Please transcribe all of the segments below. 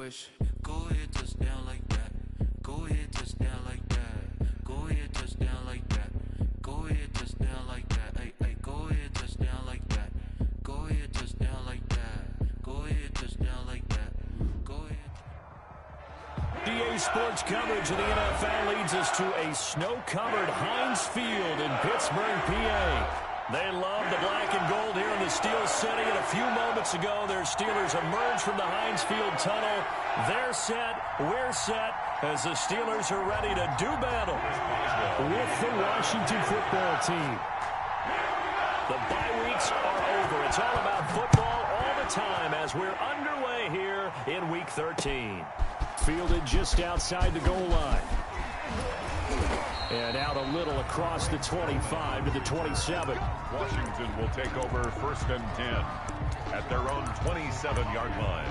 swish. Go ahead, touchdown like that. Go ahead, touchdown like that. Go ahead, touchdown like that. Go ahead, touchdown like that. Ay, ay, go ahead, touchdown like that. Go ahead, touchdown like that. Go ahead, touchdown like that. Go ahead. DA Sports coverage of the NFL leads us to a snow-covered Heinz Field in Pittsburgh, PA. They love the black and gold here in the Steel City, and a few moments ago, their Steelers emerged from the Heinz Field tunnel. They're set, we're set, as the Steelers are ready to do battle with the Washington football team. The bye weeks are over. It's all about football all the time as we're underway here in Week 13. Fielded just outside the goal line. And out a little across the 25 to the 27. Washington will take over 1st and 10 at their own 27-yard line.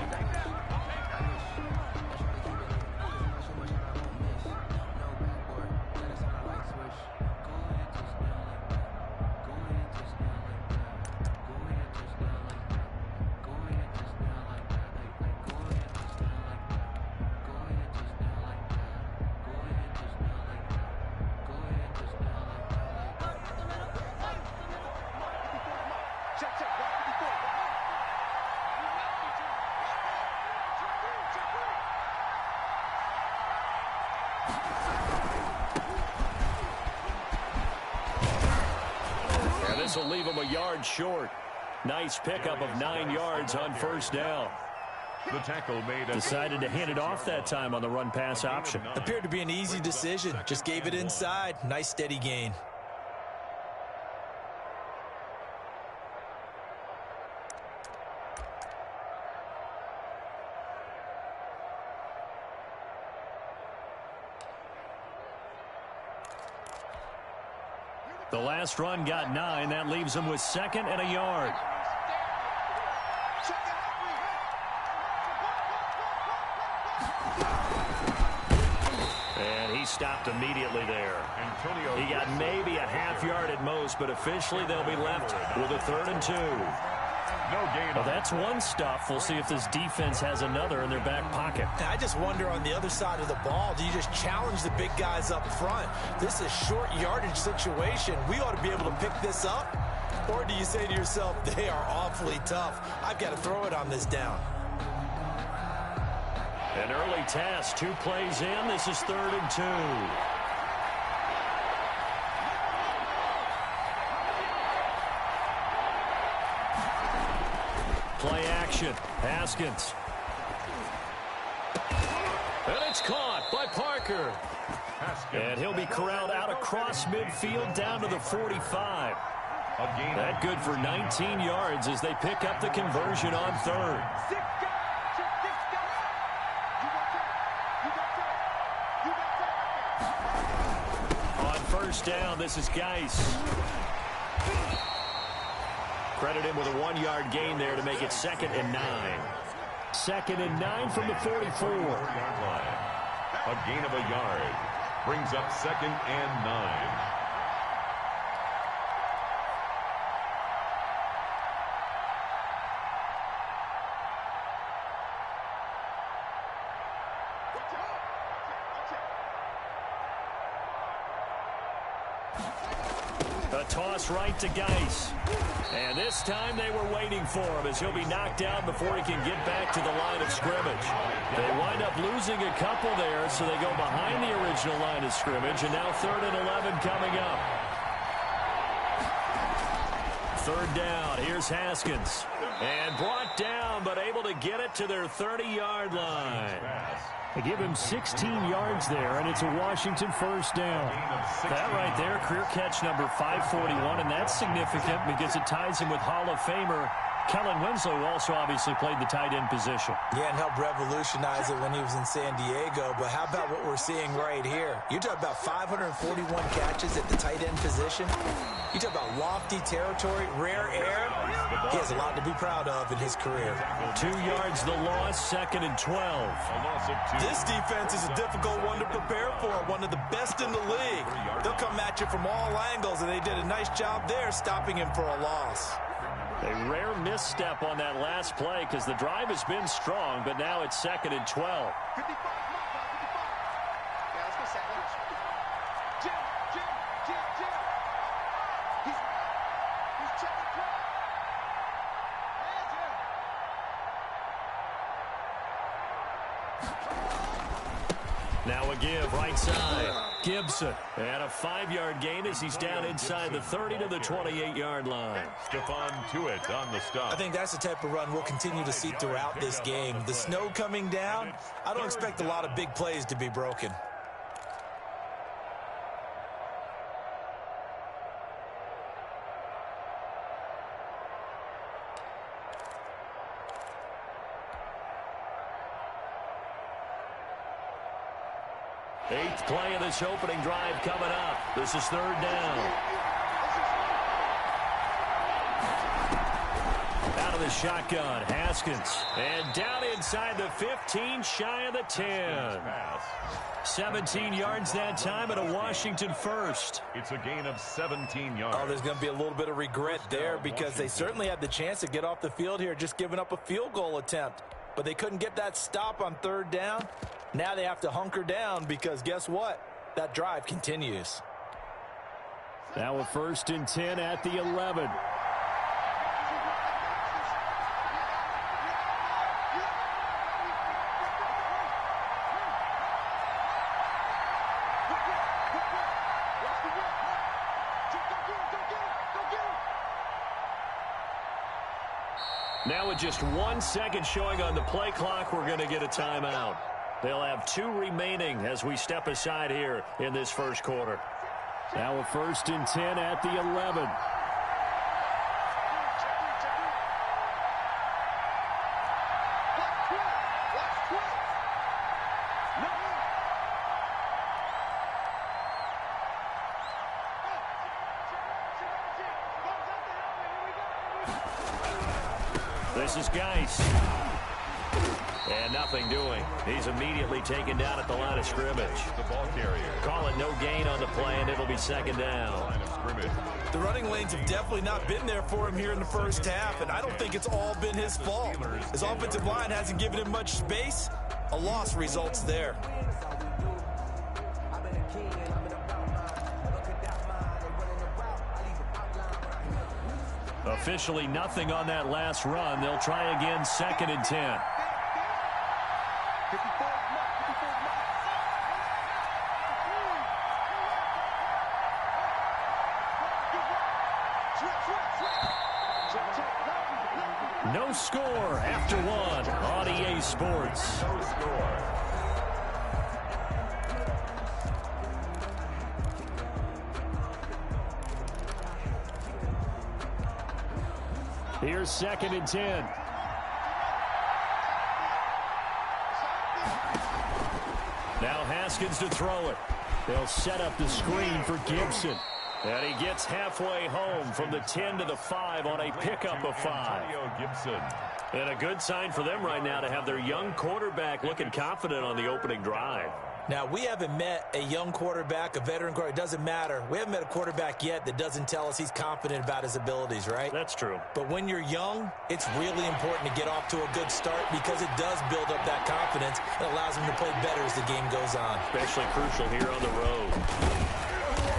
This will leave him a yard short. Nice pickup of 9 yards on 1st down. The tackle made. Decided to hand it off that time on the run-pass option. Appeared to be an easy decision. Just gave it inside. Nice steady gain. The last run got 9. That leaves him with 2nd and a yard. And he stopped immediately there. He got maybe a half yard at most, but officially they'll be left with a 3rd and 2. No gain. Well, that's one stuff. We'll see if this defense has another in their back pocket. I just wonder on the other side of the ball, do you just challenge the big guys up front? This is short yardage situation. We ought to be able to pick this up. Or do you say to yourself, they are awfully tough. I've got to throw it on this down. An early task. 2 plays in. This is 3rd and 2. Play action. Haskins. And it's caught by Parker. And he'll be corralled out across midfield down to the 45. That good for 19 yards as they pick up the conversion on 3rd. On 1st down, this is Geis. Credit him with a 1-yard gain there to make it 2nd and 9. 2nd and 9 from the 44. A gain of a yard brings up 2nd and 9. A toss right to Geis. And this time they were waiting for him as he'll be knocked down before he can get back to the line of scrimmage. They wind up losing a couple there, so they go behind the original line of scrimmage, and now 3rd and 11 coming up. 3rd down. Here's Haskins. And brought down, but able to get it to their 30-yard line. They give him 16 yards there, and it's a Washington 1st down. That right there, career catch number 541, and that's significant because it ties him with Hall of Famer Kellen Winslow, who also obviously played the tight end position. Yeah, and helped revolutionize it when he was in San Diego. But how about what we're seeing right here? You're talking about 541 catches at the tight end position. You talk about lofty territory, rare air. He has a lot to be proud of in his career. 2 yards the loss, 2nd and 12. This defense is a difficult one to prepare for, one of the best in the league. They'll come at you from all angles, and they did a nice job there stopping him for a loss. A rare misstep on that last play because the drive has been strong, but now it's 2nd and 12. 55. Yeah, let's go second. Jim. He's checking drive. Now a give right side. Gibson. And a 5-yard gain as he's down inside the 30 to the 28-yard line. Stephon Tuitt on the stop. I think that's the type of run we'll continue to see throughout this game. The snow coming down, I don't expect a lot of big plays to be broken. Eighth play of this opening drive coming up. This is 3rd down. Out of the shotgun, Haskins. And down inside the 15, shy of the 10. 17 yards that time and a Washington first. It's a gain of 17 yards. Oh, there's going to be a little bit of regret there because they certainly had the chance to get off the field here, just giving up a field goal attempt. But they couldn't get that stop on 3rd down. Now they have to hunker down because guess what? That drive continues. Now a 1st and 10 at the 11. Now with just 1 second showing on the play clock, we're going to get a timeout. They'll have 2 remaining as we step aside here in this first quarter. Now a 1st and 10 at the 11. This is Geis. And nothing doing. He's immediately taken down at the line of scrimmage. The ball carrier. Call it no gain on the play, and it'll be 2nd down. Line of scrimmage. The running lanes have definitely not been there for him here in the first half, and I don't think it's all been his fault. His offensive line hasn't given him much space. A loss results there. Officially nothing on that last run. They'll try again, 2nd and 10. No score after 1 on EA Sports. No score. Here's 2nd and 10. Now Haskins to throw it. They'll set up the screen for Gibson. And he gets halfway home from the 10 to the 5 on a pickup of 5. Gibson. And a good sign for them right now to have their young quarterback looking confident on the opening drive. Now, we haven't met a young quarterback, a veteran quarterback. It doesn't matter. We haven't met a quarterback yet that doesn't tell us he's confident about his abilities, right? That's true. But when you're young, it's really important to get off to a good start because it does build up that confidence and allows him to play better as the game goes on. Especially crucial here on the road.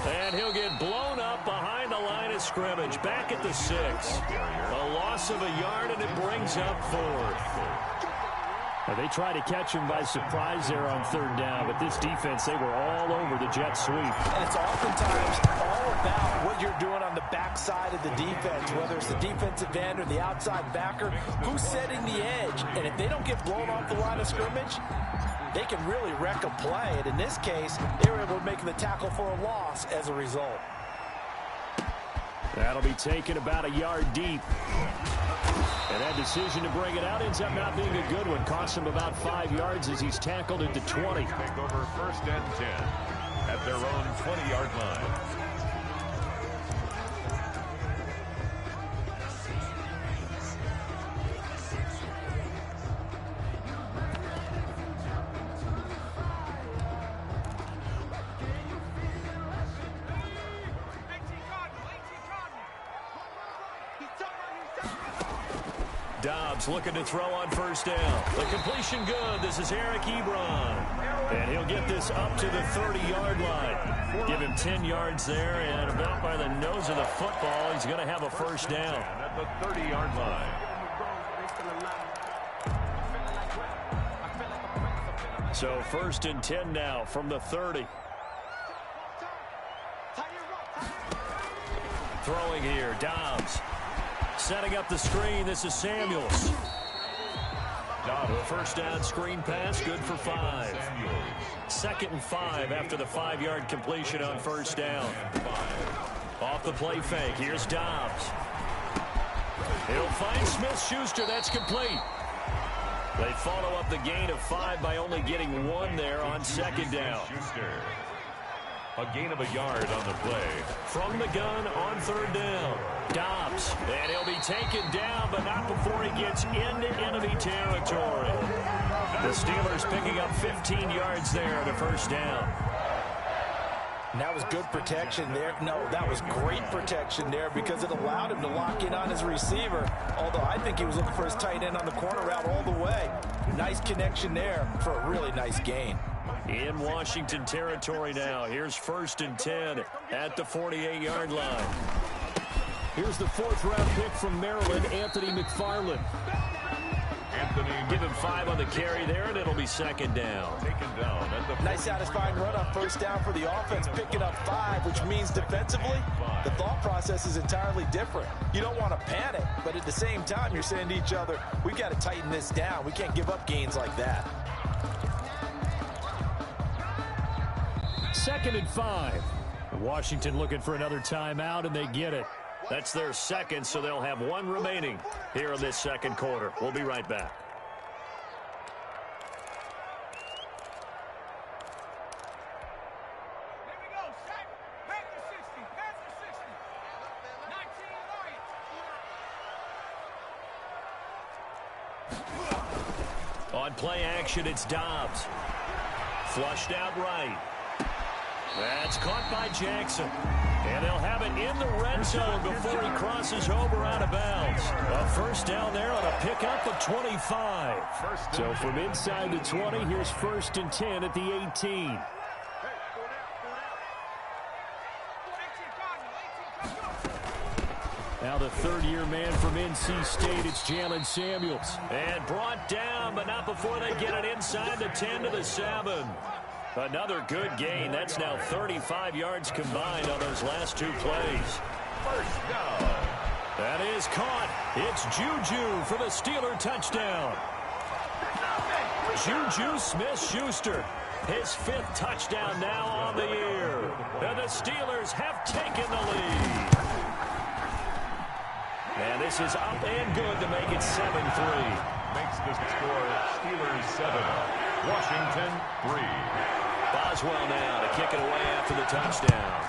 And he'll get blown up behind the line of scrimmage. Back at the 6. A loss of a yard, and it brings up 4th. They tried to catch him by surprise there on 3rd down, but this defense, they were all over the jet sweep. And it's oftentimes all about what you're doing on the backside of the defense, whether it's the defensive end or the outside backer, who's setting the edge. And if they don't get blown off the line of scrimmage, they can really wreck a play. And in this case, they were able to make the tackle for a loss as a result. That'll be taken about a yard deep. And that decision to bring it out ends up not being a good one. Costs him about 5 yards as he's tackled at the 20. Take over 1st and 10 at their own 20-yard line. Dobbs looking to throw on first down. The completion good. This is Eric Ebron. And he'll get this up to the 30-yard line. Give him 10 yards there, and about by the nose of the football, he's going to have a first down. At the 30-yard line. So 1st and 10 now from the 30. Throwing here, Dobbs. Setting up the screen, this is Samuels. First down screen pass, good for 5. 2nd and 5 after the 5-yard completion on first down. Off the play fake, here's Dobbs. He'll find Smith-Schuster, that's complete. They follow up the gain of 5 by only getting 1 there on 2nd down. A gain of a yard on the play. From the gun on 3rd down. Dobbs, and he'll be taken down, but not before he gets into enemy territory. The Steelers picking up 15 yards there at a first down. And that was good protection there. No, that was great protection there because it allowed him to lock in on his receiver. Although I think he was looking for his tight end on the corner route all the way. Nice connection there for a really nice gain. In Washington territory now. Here's 1st and 10 at the 48-yard line. Here's the 4th-round pick from Maryland, Anthony McFarland. Give him 5 on the carry there, and it'll be 2nd down. Taken down at the nice satisfying run on first down for the offense, picking up 5, which means defensively, the thought process is entirely different. You don't want to panic, but at the same time, you're saying to each other, we've got to tighten this down. We can't give up gains like that. 2nd and 5. Washington looking for another timeout, and they get it. That's their 2nd, so they'll have 1 remaining here in this 2nd quarter. We'll be right back. On play action, it's Dobbs. Flushed out right. That's caught by Jackson. And they'll have it in the red zone before he crosses over out of bounds. A first down there on a pickup of 25. So from inside the 20, here's 1st and 10 at the 18. Now the 3rd-year man from NC State, it's Jalen Samuels. And brought down, but not before they get it inside the 10 to the 7. Another good gain. That's now 35 yards combined on those last 2 plays. First down. That is caught. It's Juju for the Steeler touchdown. Juju Smith-Schuster, his 5th touchdown now on the year. And the Steelers have taken the lead. And this is up and good to make it 7-3. Makes the score Steelers 7, Washington 3. Boswell now to kick it away after the touchdown.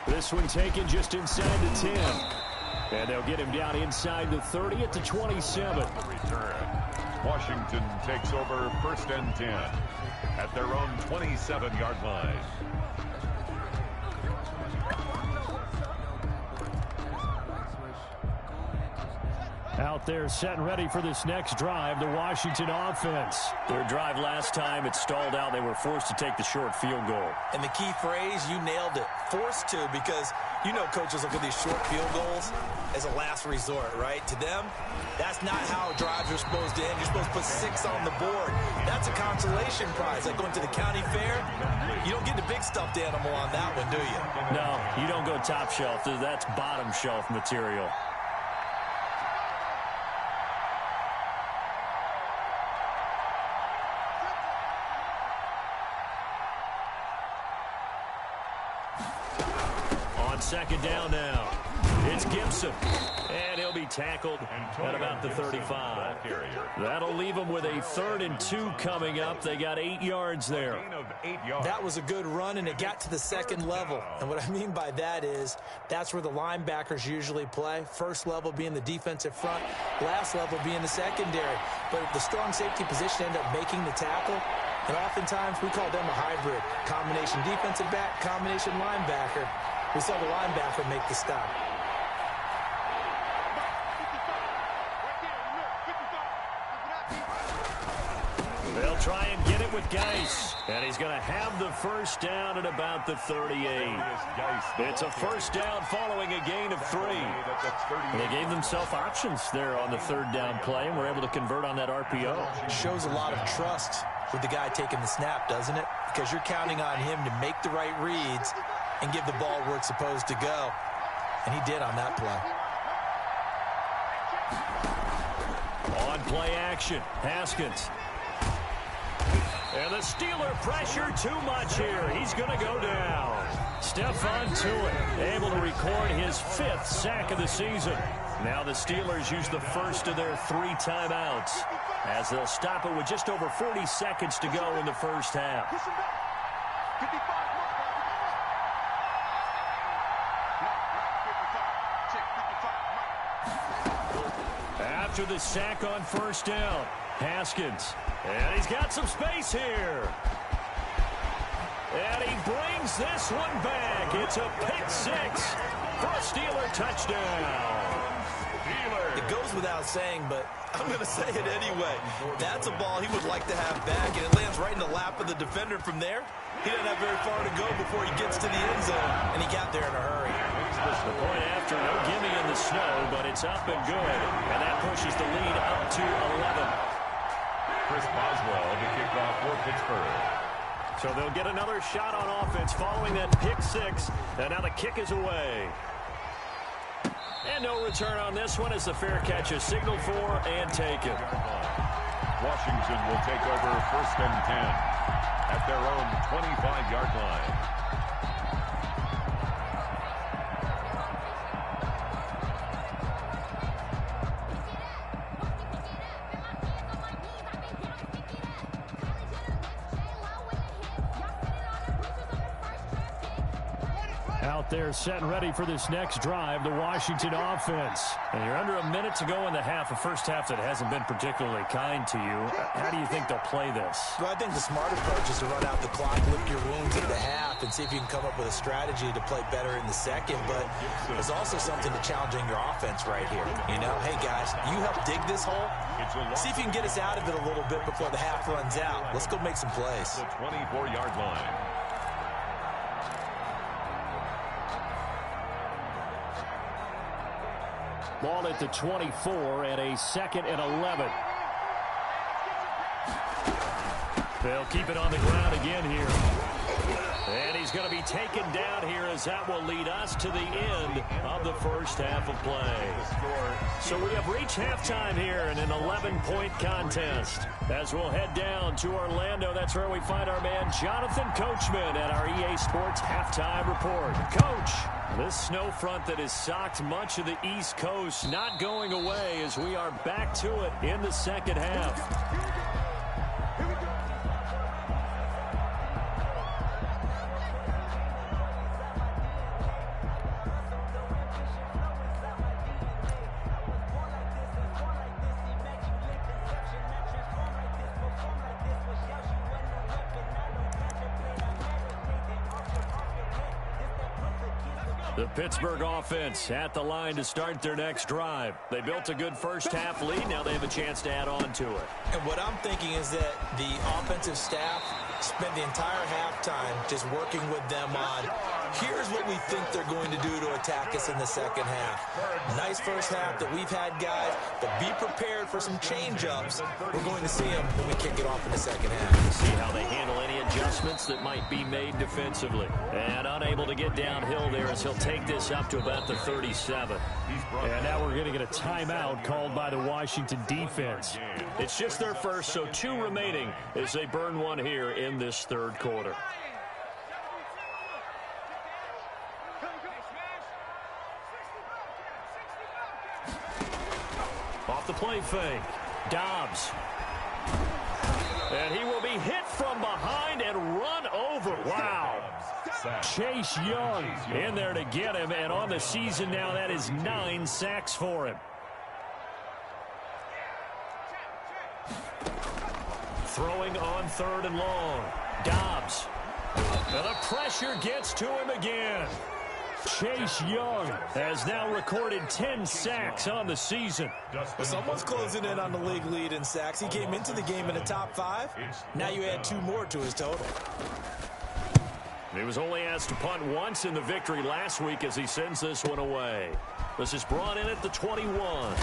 This one taken just inside the 10. And they'll get him down inside the 30 at the 27. Return. Washington takes over 1st and 10 at their own 27-yard line. Out there set and ready for this next drive, the Washington offense. Their drive last time, it stalled out. They were forced to take the short field goal. And the key phrase, you nailed it, forced to, because you know coaches look at these short field goals as a last resort, right? To them, that's not how drives are supposed to end. You're supposed to put 6 on the board. That's a consolation prize, like going to the county fair. You don't get the big stuffed animal on that one, do you? No, you don't go top shelf. That's bottom shelf material. On 2nd down now, it's Gibson. And he'll be tackled at about the 35. That'll leave them with a 3rd and 2 coming up. They got 8 yards there. That was a good run, and it got to the 2nd level. And what I mean by that is that's where the linebackers usually play. First level being the defensive front, last level being the secondary. But the strong safety position ended up making the tackle. And oftentimes we call them a hybrid. Combination defensive back, combination linebacker. We saw the linebacker make the stop. They'll try and get it with Geis. And he's going to have the first down at about the 38. It's a first down following a gain of 3. They gave themselves options there on the third down play, and were able to convert on that RPO. Shows a lot of trust with the guy taking the snap, doesn't it? Because you're counting on him to make the right reads and give the ball where it's supposed to go. And he did on that play. On play action, Haskins. And the Steeler pressure too much here. He's going to go down. Stephon Tuitt able to record his 5th sack of the season. Now the Steelers use the first of their 3 timeouts as they'll stop it with just over 40 seconds to go in the first half. After the sack on first down, Haskins. And he's got some space here. And he brings this one back. It's a pick 6 for a Steeler touchdown. It goes without saying, but I'm going to say it anyway. That's a ball he would like to have back, and it lands right in the lap of the defender from there. He doesn't have very far to go before he gets to the end zone, and he got there in a hurry. The point after, no gimme in the snow, but it's up and good. And that pushes the lead up to 11. Chris Boswell to kick off for Pittsburgh. So they'll get another shot on offense following that pick 6. And now the kick is away. And no return on this one as the fair catch is signaled for and taken. Washington will take over 1st and 10 at their own 25-yard line. Out there set and ready for this next drive, the Washington offense. And you're under a minute to go in the half, a first half that hasn't been particularly kind to you. How do you think they'll play this? Well, I think the smart approach is to run out the clock, lick your wounds at the half, and see if you can come up with a strategy to play better in the second. But there's also something to challenging your offense right here. You know, hey, guys, you help dig this hole. See if you can get us out of it a little bit before the half runs out. Let's go make some plays. The 24-yard line. Ball at the 24 and a 2nd and 11. They'll keep it on the ground again here. And he's going to be taken down here as that will lead us to the end of the first half of play. So we have reached halftime here in an 11-point contest. As we'll head down to Orlando, that's where we find our man Jonathan Coachman at our EA Sports Halftime Report. Coach, this snow front that has socked much of the East Coast not going away as we are back to it in the second half. The Pittsburgh offense at the line to start their next drive. They built a good first half lead. Now they have a chance to add on to it. And what I'm thinking is that the offensive staff spent the entire halftime just working with them on, here's what we think they're going to do to attack us in the second half. Nice first half that we've had, guys, but be prepared for some change-ups. We're going to see them when we kick it off in the second half. See how they handle any adjustments that might be made defensively. And unable to get downhill there as he'll take this up to about the 37. And now we're going to get a timeout called by the Washington defense. It's just their first, so 2 remaining as they burn one here in this third quarter. Off the play fake, Dobbs. And he will be hit from behind and run over. Wow. Chase Young in there to get him, and on the season now, that is 9 sacks for him. Throwing on 3rd and long. Dobbs. And the pressure gets to him again. Chase Young has now recorded 10 sacks on the season. Well, someone's closing in on the league lead in sacks. He came into the game in the top 5. Now you add 2 more to his total. He was only asked to punt once in the victory last week as he sends this one away. This is brought in at the 21.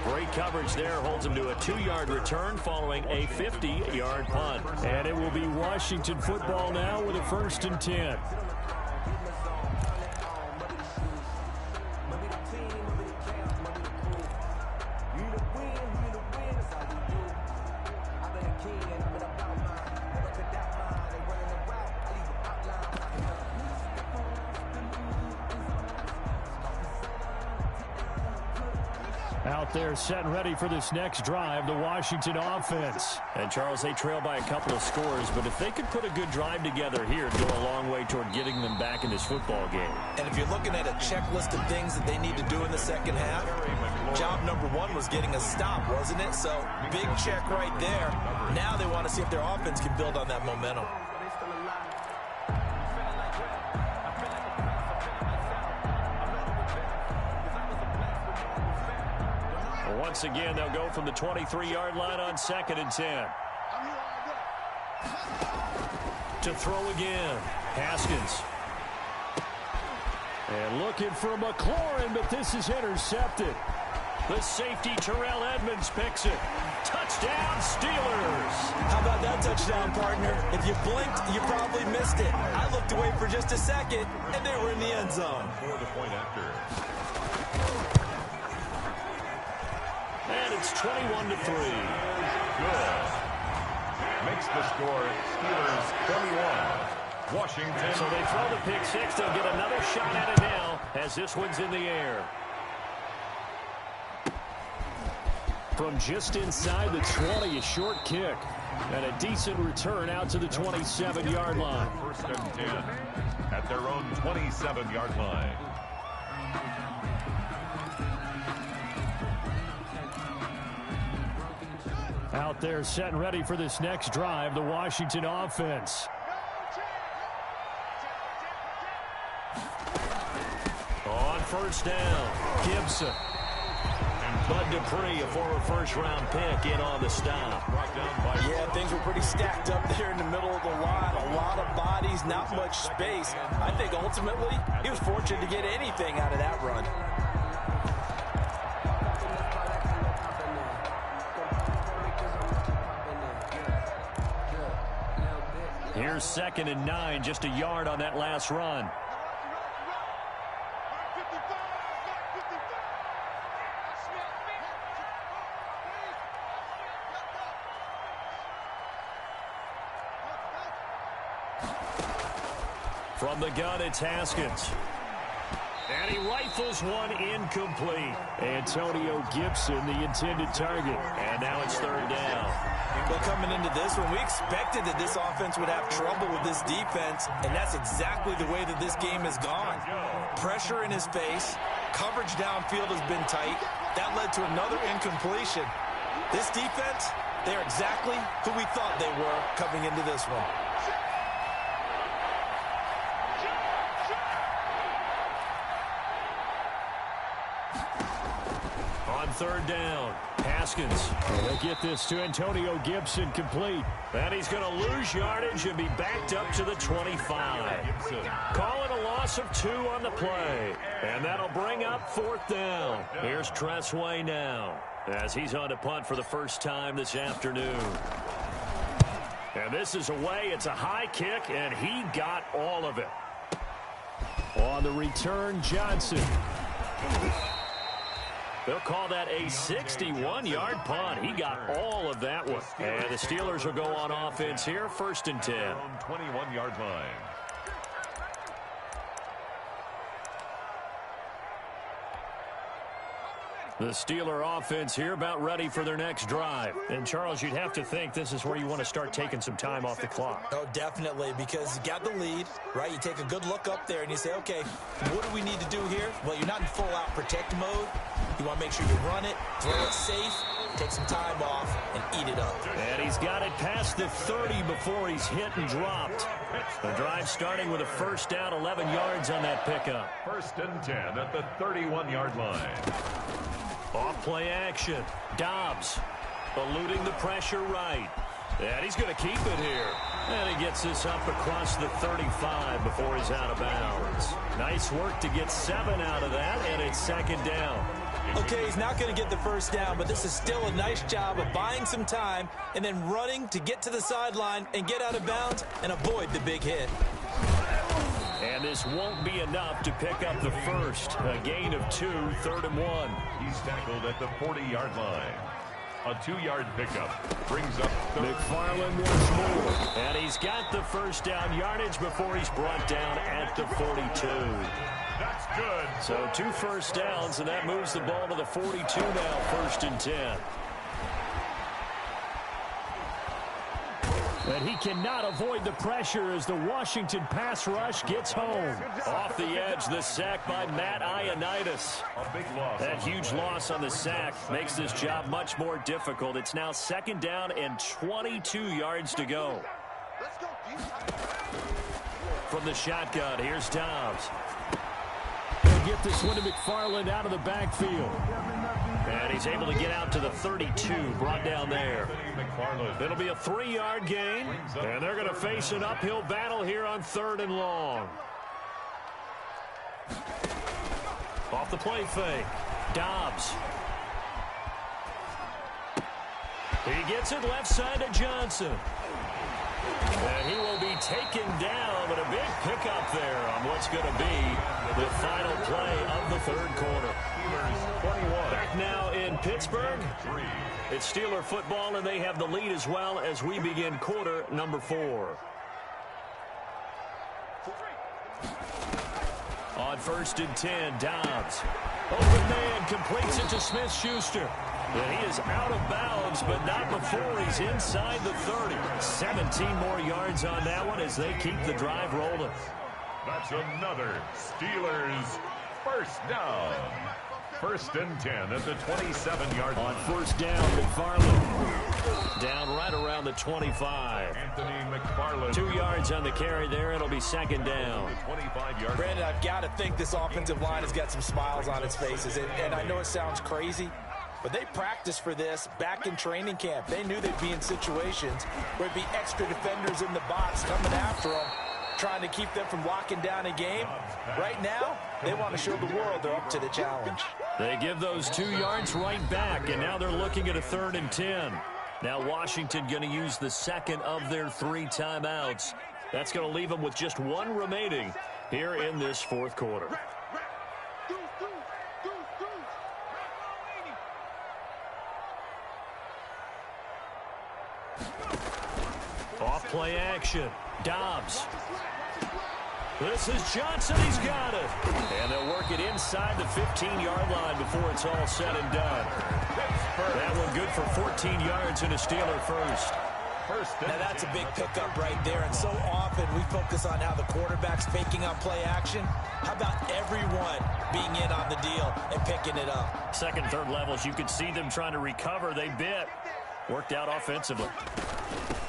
Great coverage there, holds him to a 2-yard return following a 50-yard punt. And it will be Washington football now with a 1st and 10. Out there set and ready for this next drive, the Washington offense. And, Charles, they trail by a couple of scores, but if they could put a good drive together here, it'd go a long way toward getting them back in this football game. And if you're looking at a checklist of things that they need to do in the second half, job number 1 was getting a stop, wasn't it? So, big check right there. Now they want to see if their offense can build on that momentum. Once again, they'll go from the 23-yard line on 2nd and 10. To throw again, Haskins. And looking for McLaurin, but this is intercepted. The safety, Terrell Edmonds, picks it. Touchdown, Steelers. How about that touchdown, partner? If you blinked, you probably missed it. I looked away for just a second, and they were in the end zone. For the point after. And it's 21-3. Good. Makes the score Steelers 21. Washington. So they throw the pick 6. They'll get another shot at it now as this one's in the air. From just inside the 20, a short kick. And a decent return out to the 27-yard line. 1st and 10 at their own 27-yard line. Out there set and ready for this next drive, the Washington offense. On 1st down, Gibson. And Bud Dupree, a former 1st-round pick, in on the stop. Yeah, things were pretty stacked up there in the middle of the line. A lot of bodies, not much space. I think ultimately he was fortunate to get anything out of that run. Here's 2nd and 9, just a yard on that last run. From the gun, it's Haskins. And he rifles one incomplete. Antonio Gibson, the intended target. And now it's 3rd down. Well, coming into this one, we expected that this offense would have trouble with this defense, and that's exactly the way that this game has gone. Pressure in his face, coverage downfield has been tight. That led to another incompletion. This defense, they're exactly who we thought they were coming into this one. On 3rd down, Haskins. They get this to Antonio Gibson complete. And he's going to lose yardage and be backed up to the 25. Calling a loss of 2 on the play. And that'll bring up 4th down. Here's Tressway now as he's on to punt for the first time this afternoon. And this is away. It's a high kick, and he got all of it. On the return, Johnson. They'll call that a 61-yard punt. He got all of that one. And the Steelers will go on offense here, 1st and 10. 21-yard line. The Steeler offense here about ready for their next drive. And, Charles, you'd have to think this is where you want to start taking some time off the clock. Oh, definitely, because you got the lead, right? You take a good look up there and you say, okay, what do we need to do here? Well, you're not in full-out protect mode. You want to make sure you run it, throw it safe, take some time off, and eat it up. And he's got it past the 30 before he's hit and dropped. The drive starting with a first down, 11 yards on that pickup. 1st and 10 at the 31-yard line. Off play action. Dobbs eluding the pressure right. And he's going to keep it here. And he gets this up across the 35 before he's out of bounds. Nice work to get 7 out of that, and it's 2nd down. Okay, he's not going to get the first down, but this is still a nice job of buying some time and then running to get to the sideline and get out of bounds and avoid the big hit. And this won't be enough to pick up the first. A gain of 2, 3rd and 1. He's tackled at the 40-yard line. A 2-yard pickup brings up McFarland once more. And he's got the first down yardage before he's brought down at the 42. That's good. So 2 first downs, and that moves the ball to the 42 now, 1st and 10. And he cannot avoid the pressure as the Washington pass rush gets home. Off the edge, the sack by Matt Ioannidis. A big loss. That huge loss on the sack makes this job much more difficult. It's now 2nd down and 22 yards to go. From the shotgun, here's Dobbs. He'll get this one to McFarland out of the backfield. And he's able to get out to the 32, brought down there. It'll be a 3-yard gain, and they're going to face an uphill battle here on 3rd and long. Off the play fake, Dobbs. He gets it left side to Johnson. And he will be taken down, but a big pickup there on what's going to be the final play of the 3rd quarter. Back now in Pittsburgh. It's Steeler football, and they have the lead as well as we begin quarter number 4. On 1st and 10, Dobbs. Open man completes it to Smith-Schuster. And he is out of bounds, but not before he's inside the 30. 17 more yards on that one as they keep the drive rolling. That's another Steelers first down. 1st and 10 at the 27-yard line. On 1st down, McFarland. Down right around the 25. Anthony McFarland. 2 yards on the carry there. It'll be 2nd down. 25-yard. Brandon, I've got to think this offensive line has got some smiles on its faces. And I know it sounds crazy, but they practiced for this back in training camp. They knew they'd be in situations where it'd be extra defenders in the box coming after them, trying to keep them from locking down a game. Right now, they want to show the world they're up to the challenge. They give those 2 yards right back, and now they're looking at a 3rd and 10. Now Washington going to use the 2nd of their 3 timeouts. That's going to leave them with just 1 remaining here in this 4th quarter. Off play action. Dobbs. This is Johnson. He's got it. And they'll work it inside the 15-yard line before it's all said and done. That one good for 14 yards and a Steeler first. Now that's a big pickup right there, and so often we focus on how the quarterback's faking out play action. How about everyone being in on the deal and picking it up? 2nd, 3rd levels, you could see them trying to recover. They bit. Worked out offensively.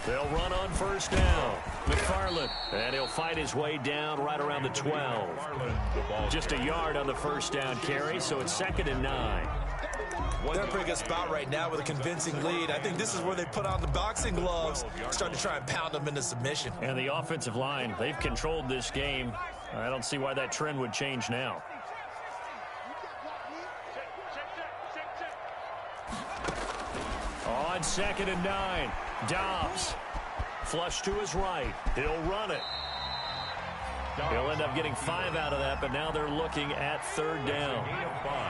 They'll run on 1st down. McFarland, and he'll fight his way down right around the 12. Just a yard on the 1st down carry, so it's 2nd and 9. They're in a pretty good spot right now with a convincing lead. I think this is where they put on the boxing gloves, start to try and pound them into submission. And the offensive line, they've controlled this game. I don't see why that trend would change now. On 2nd and 9, Dobbs. Flush to his right. He'll run it. He'll end up getting 5 out of that, but now they're looking at 3rd down.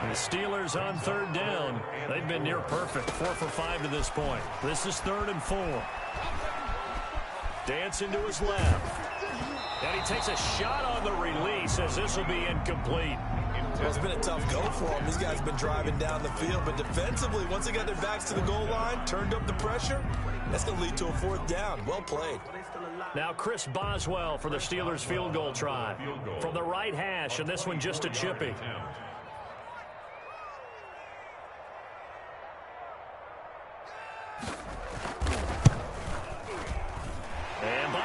The Steelers on 3rd down. They've been near perfect, 4 for 5 to this point. This is 3rd and 4. Dancing to his left. And he takes a shot on the release as this will be incomplete. Well, it's been a tough go for them. These guys have been driving down the field, but defensively, once they got their backs to the goal line, turned up the pressure, that's going to lead to a 4th down. Well played. Now Chris Boswell for the Steelers field goal try. From the right hash, and this one just a chippy.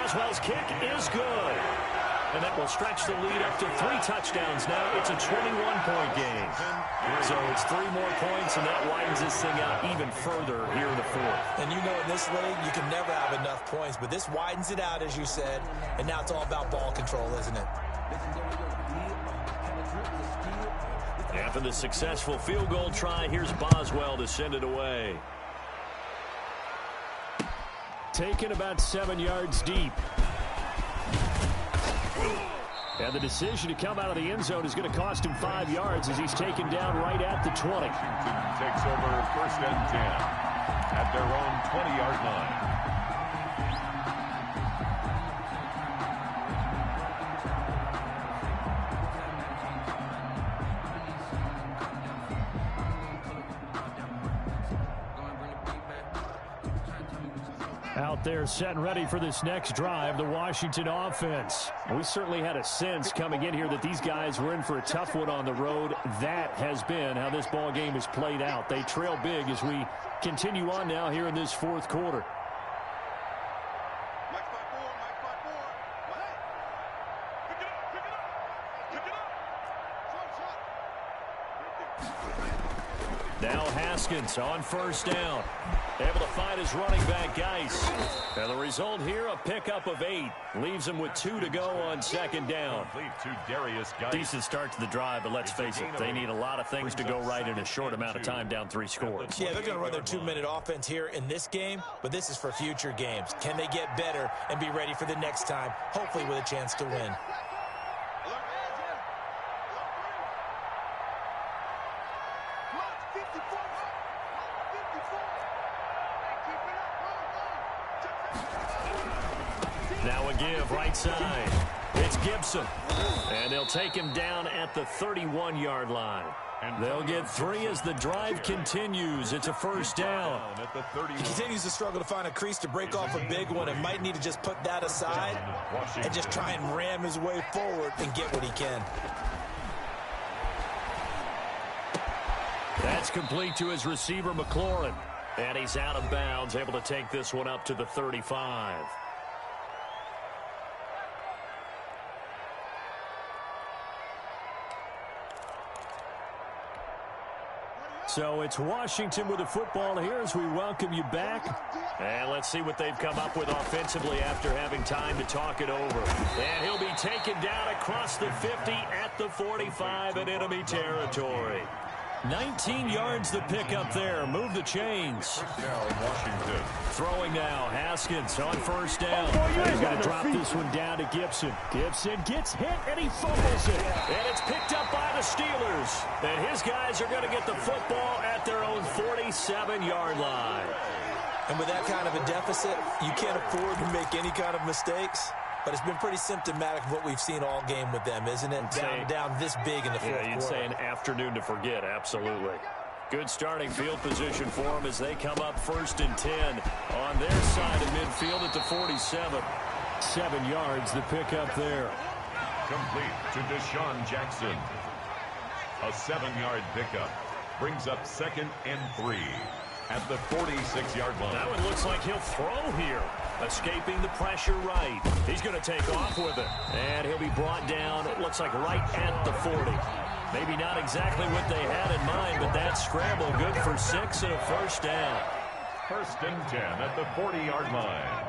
Boswell's kick is good. And that will stretch the lead up to 3 touchdowns now. It's a 21-point game. So it's 3 more points, and that widens this thing out even further here in the 4th. And you know in this league, you can never have enough points, but this widens it out, as you said, and now it's all about ball control, isn't it? After the successful field goal try, here's Boswell to send it away. Taken about 7 yards deep. And the decision to come out of the end zone is going to cost him 5 yards as he's taken down right at the 20. Washington takes over 1st and 10 at their own 20-yard line. Out there set and ready for this next drive, the Washington offense. We certainly had a sense coming in here that these guys were in for a tough one on the road. That has been how this ball game has played out. They trail big as we continue on now here in this 4th quarter. Now Haskins on 1st down. Able to find his running back, Geis. And the result here, a pickup of 8. Leaves him with 2 to go on 2nd down. Decent start to the drive, but let's face it, they need a lot of things to go right in a short amount of time, down 3 scores. Yeah, they're going to run their 2-minute offense here in this game, but this is for future games. Can they get better and be ready for the next time, hopefully with a chance to win? Now a give right side. It's Gibson. And they'll take him down at the 31-yard line. They'll get 3 as the drive continues. It's a 1st down. He continues to struggle to find a crease to break off a big one and might need to just put that aside and just try and ram his way forward and get what he can. That's complete to his receiver, McLaurin. And he's out of bounds, able to take this one up to the 35. So it's Washington with the football here as we welcome you back. And let's see what they've come up with offensively after having time to talk it over. And he'll be taken down across the 50 at the 45 in enemy territory. 19 yards the pickup there. Move the chains. Now Washington. Throwing now. Haskins on 1st down. He's going to drop this one down to Gibson. Gibson gets hit and he fumbles it. And it's picked up by the Steelers. And his guys are going to get the football at their own 47-yard line. And with that kind of a deficit, you can't afford to make any kind of mistakes. But it's been pretty symptomatic of what we've seen all game with them, isn't it? Down this big in the 4th quarter. Yeah, you'd say an afternoon to forget, absolutely. Good starting field position for them as they come up 1st and 10 on their side of midfield at the 47. 7 yards the pickup there. Complete to Deshaun Jackson. A 7-yard pickup brings up 2nd and 3 at the 46-yard line. That one looks like he'll throw here. Escaping the pressure right. He's going to take off with it. And he'll be brought down, it looks like right at the 40. Maybe not exactly what they had in mind, but that scramble good for 6 and a 1st down. 1st and 10 at the 40-yard line.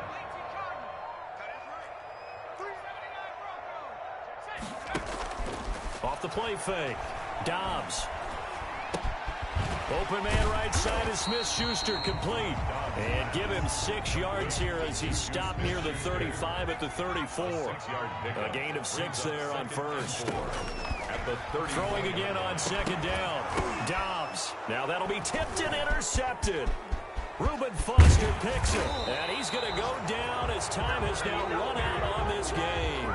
Off the play fake. Dobbs. Open man right side is Smith-Schuster complete. And give him 6 yards here as he stopped near the 35 at the 34. A gain of 6 there on 1st. Throwing again on 2nd down. Dobbs. Now that'll be tipped and intercepted. Reuben Foster picks it. And he's going to go down as time has now run out on this game.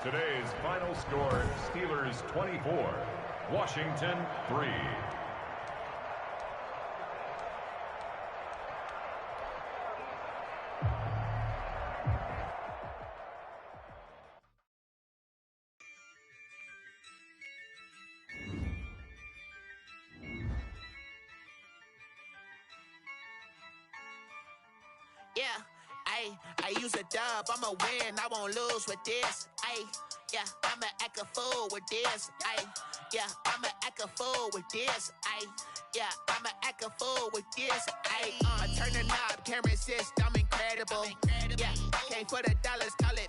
Today's final score, Steelers 24, Washington 3. I use a dub, I'ma win, I won't lose with this. Yeah, I'ma act a fool with this. Yeah, I'ma act a fool with this. Yeah, I'ma act a fool with this. I turn the knob, can't resist, I'm incredible. Yeah, came for the dollars, call it